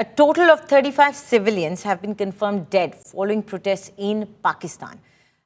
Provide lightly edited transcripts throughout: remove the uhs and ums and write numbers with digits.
A total of 35 civilians have been confirmed dead following protests in Pakistan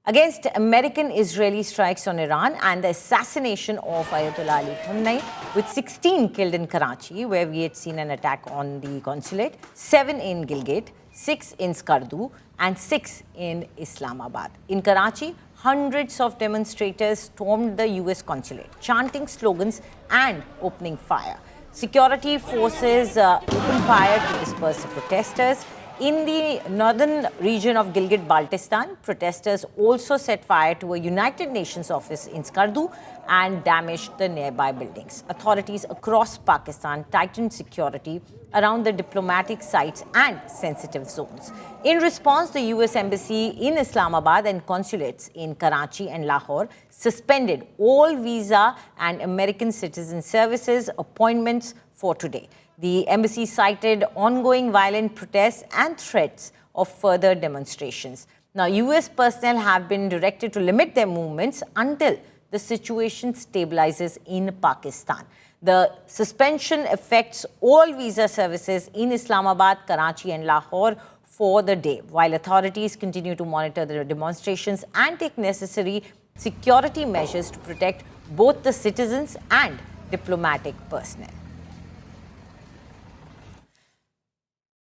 against American-Israeli strikes on Iran and the assassination of Ayatollah Ali Khamenei, with 16 killed in Karachi, where we had seen an attack on the consulate, 7 in Gilgit, 6 in Skardu, and 6 in Islamabad. In Karachi, hundreds of demonstrators stormed the US consulate, chanting slogans and opening fire. Security forces opened fire to disperse the protesters. In the northern region of Gilgit-Baltistan, protesters also set fire to a United Nations office in Skardu and damaged the nearby buildings. Authorities across Pakistan tightened security around the diplomatic sites and sensitive zones. In response, the US Embassy in Islamabad and consulates in Karachi and Lahore suspended all visa and American citizen services appointments for today. The embassy cited ongoing violent protests and threats of further demonstrations. Now, US personnel have been directed to limit their movements until the situation stabilizes in Pakistan. The suspension affects all visa services in Islamabad, Karachi and Lahore for the day, while authorities continue to monitor the demonstrations and take necessary security measures to protect both the citizens and diplomatic personnel.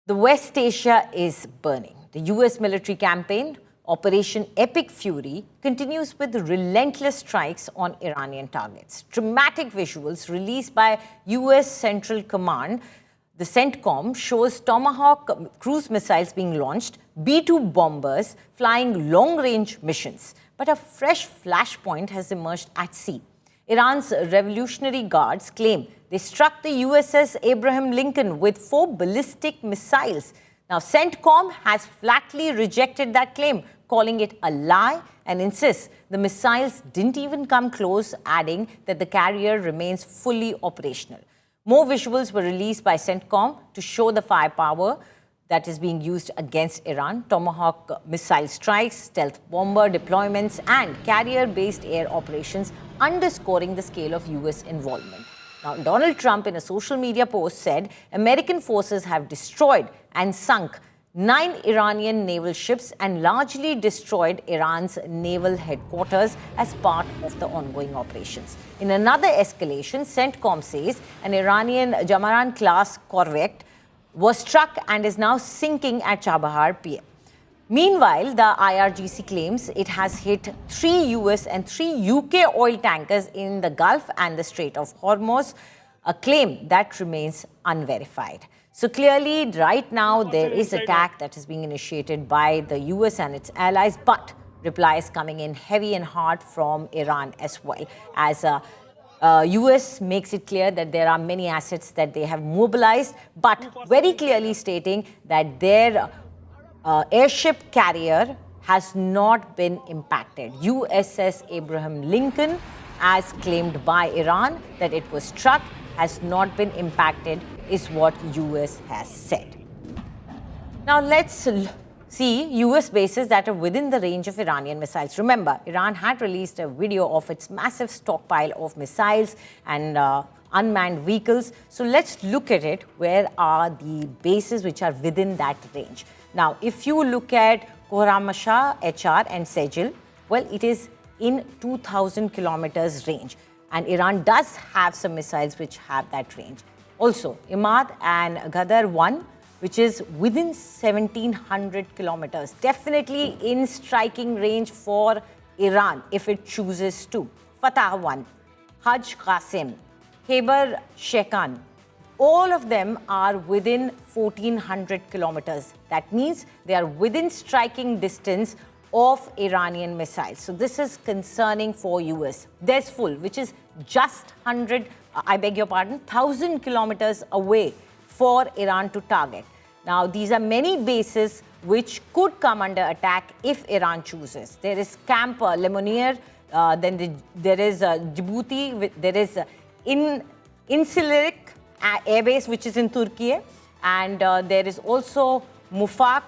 The West Asia is burning. The US military campaign, Operation Epic Fury, continues with relentless strikes on Iranian targets. Dramatic visuals released by US Central Command, the CENTCOM, shows Tomahawk cruise missiles being launched, B-2 bombers flying long-range missions. But a fresh flashpoint has emerged at sea. Iran's Revolutionary Guards claim they struck the USS Abraham Lincoln with 4 ballistic missiles. Now, CENTCOM has flatly rejected that claim, calling it a lie, and insists the missiles didn't even come close, adding that the carrier remains fully operational. More visuals were released by CENTCOM to show the firepower that is being used against Iran: Tomahawk missile strikes, stealth bomber deployments, and carrier-based air operations, underscoring the scale of US involvement. Now, Donald Trump, in a social media post, said American forces have destroyed and sunk 9 Iranian naval ships and largely destroyed Iran's naval headquarters as part of the ongoing operations. In another escalation, CENTCOM says an Iranian Jamaran-class corvette was struck and is now sinking at Chabahar Pier. Meanwhile, the IRGC claims it has hit 3 US and 3 UK oil tankers in the Gulf and the Strait of Hormuz, a claim that remains unverified. So clearly, right now, there is attack that is being initiated by the US and its allies, but replies coming in heavy and hard from Iran as well, as US makes it clear that there are many assets that they have mobilized, but very clearly stating that their airship carrier has not been impacted. USS Abraham Lincoln, as claimed by Iran that it was struck, has not been impacted, is what US has said. Now let's see US bases that are within the range of Iranian missiles. Remember, Iran had released a video of its massive stockpile of missiles and unmanned vehicles. So let's look at it. Where are the bases which are within that range? Now, if you look at Khorramshahr, HR and Sejil, well, it is in 2,000 kilometers range. And Iran does have some missiles which have that range. Also, Imad and Ghadar 1, which is within 1,700 kilometers, definitely in striking range for Iran if it chooses to. Fatah 1, Hajj Qasim, Khyber Shekan, all of them are within 1,400 kilometers. That means they are within striking distance of Iranian missiles. So this is concerning for US. There's full, which is just 1,000 kilometers away for Iran to target. Now, these are many bases which could come under attack if Iran chooses. There is Camp Lemonnier, then there is Djibouti, there is Incirlik Air Base, which is in Turkey, and there is also Mufak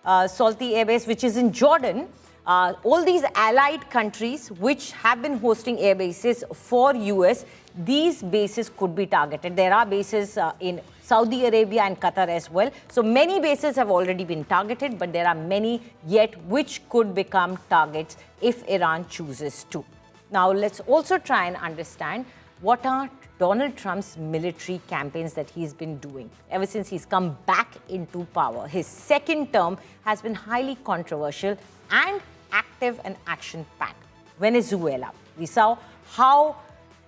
Salti Air Base, which is in Jordan. all these allied countries which have been hosting air bases for US, these bases could be targeted. There are bases in Saudi Arabia and Qatar as well. So many bases have already been targeted, but there are many yet which could become targets if Iran chooses to. Now, let's also try and understand what are Donald Trump's military campaigns that he's been doing ever since he's come back into power. His second term has been highly controversial and active and action-packed. Venezuela, we saw how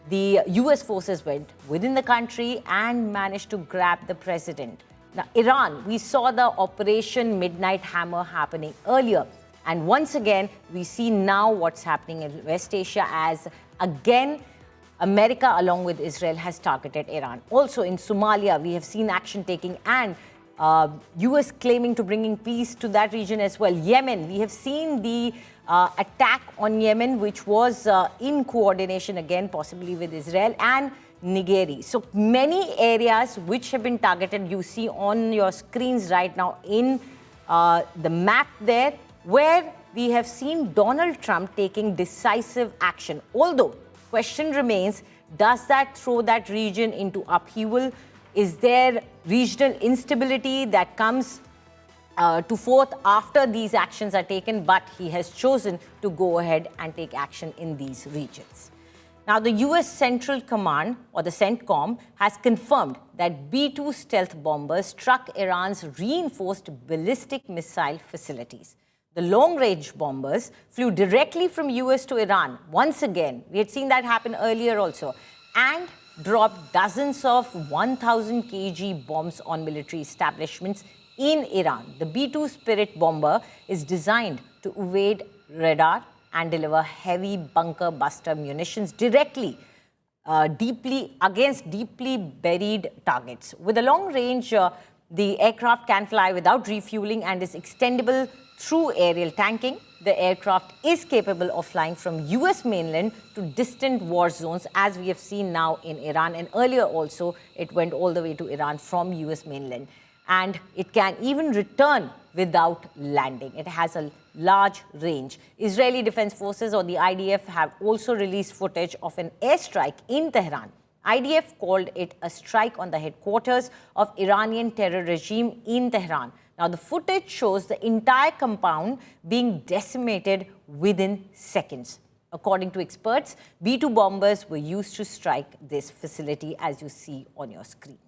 the US forces went within the country and managed to grab the president. Now, Iran, we saw the Operation Midnight Hammer happening earlier. And once again, we see now what's happening in West Asia as, again, America, along with Israel, has targeted Iran. Also in Somalia, we have seen action taking and US claiming to bringing peace to that region as well. Yemen, we have seen the attack on Yemen, which was in coordination again, possibly with Israel and Nigeria. So many areas which have been targeted, you see on your screens right now in the map there, where we have seen Donald Trump taking decisive action. Although, question remains, does that throw that region into upheaval? Is there regional instability that comes to forth after these actions are taken? But he has chosen to go ahead and take action in these regions. Now, the US Central Command, or the CENTCOM, has confirmed that B-2 stealth bombers struck Iran's reinforced ballistic missile facilities. The long-range bombers flew directly from US to Iran. Once again, we had seen that happen earlier also, and dropped dozens of 1,000 kg bombs on military establishments in Iran. The B-2 Spirit bomber is designed to evade radar and deliver heavy bunker buster munitions directly against deeply buried targets. With a long range, the aircraft can fly without refueling and is extendable through aerial tanking. The aircraft is capable of flying from US mainland to distant war zones, as we have seen now in Iran, and earlier also it went all the way to Iran from US mainland. And it can even return without landing. It has a large range. Israeli Defense Forces, or the IDF, have also released footage of an airstrike in Tehran. IDF called it a strike on the headquarters of Iranian terror regime in Tehran. Now, the footage shows the entire compound being decimated within seconds. According to experts, B-2 bombers were used to strike this facility, as you see on your screen.